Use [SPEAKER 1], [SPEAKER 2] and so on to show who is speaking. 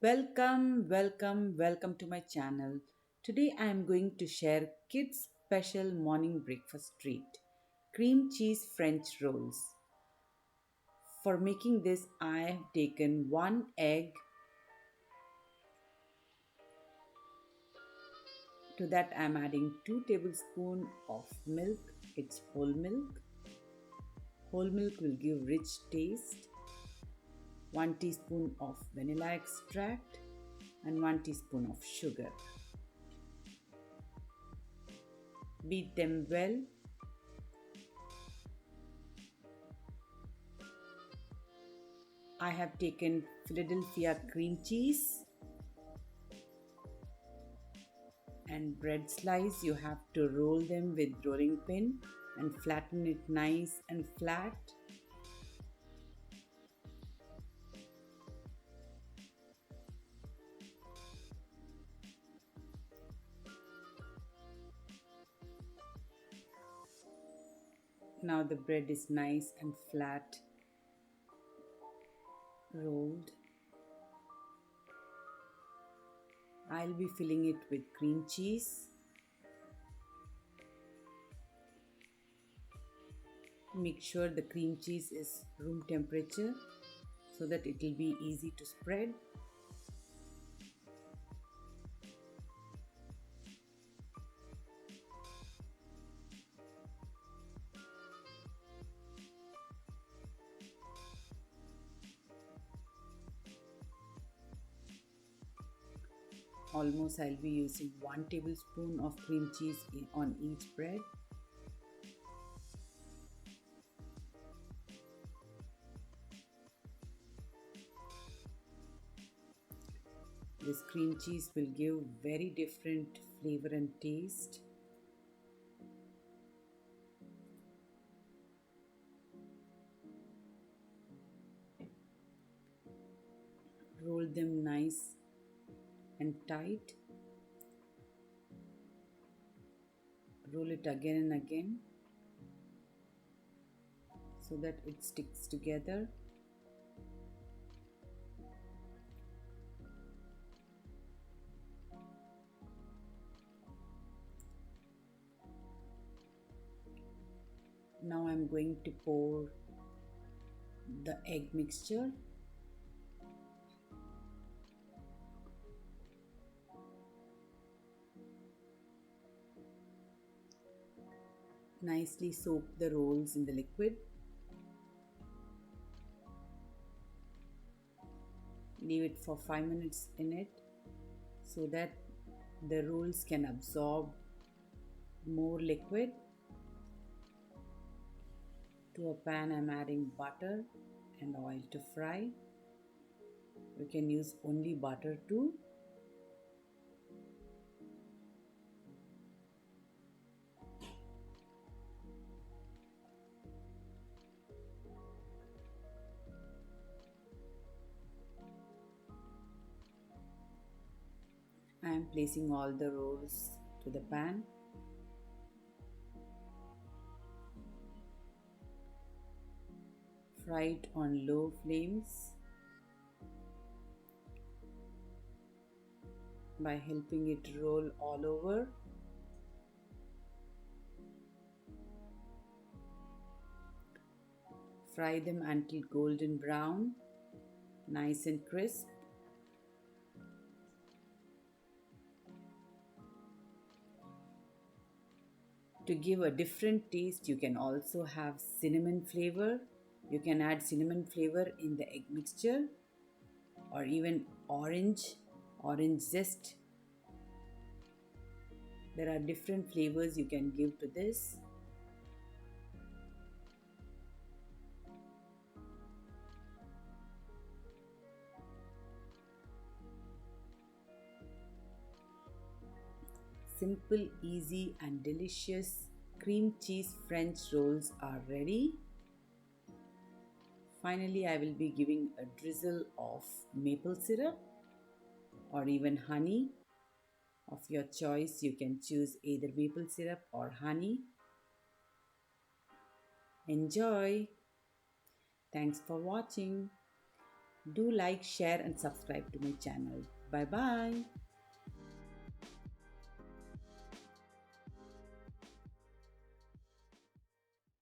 [SPEAKER 1] Welcome to my channel. Today I am going to share kids' special morning breakfast treat cream cheese French rolls. For making this, I have taken one egg. To that, I am adding 2 tablespoons of milk. It's whole milk. Whole milk will give rich taste. 1 teaspoon of vanilla extract and 1 teaspoon of sugar. Beat them well. I have taken Philadelphia cream cheese and bread slice. You have to roll them with rolling pin and flatten it nice and flat. Now the bread is nice and flat rolled. I'll be filling it with cream cheese. Make sure the cream cheese is room temperature so that it will be easy to spread. Almost I'll be using 1 tablespoon of cream cheese on each bread. This cream cheese will give very different flavor and taste. Roll them nice and tight. Roll it again and again so that it sticks together. Now I'm going to pour the egg mixture. Nicely soak the rolls in the liquid. Leave it for 5 minutes in it so that the rolls can absorb more liquid. To a pan I'm adding butter and oil to fry. You can use only butter too. I am placing all the rolls to the pan. Fry it on low flames by helping it roll all over. Fry them until golden brown, nice and crisp. To give a different taste, you can also have cinnamon flavor. You can add cinnamon flavor in the egg mixture or even orange zest. There are different flavors you can give to this. Simple, easy and delicious cream cheese French rolls are ready. Finally, I will be giving a drizzle of maple syrup or even honey of your choice. You can choose either maple syrup or honey. Enjoy! Thanks for watching. Do like, share, and subscribe to my channel. Bye bye.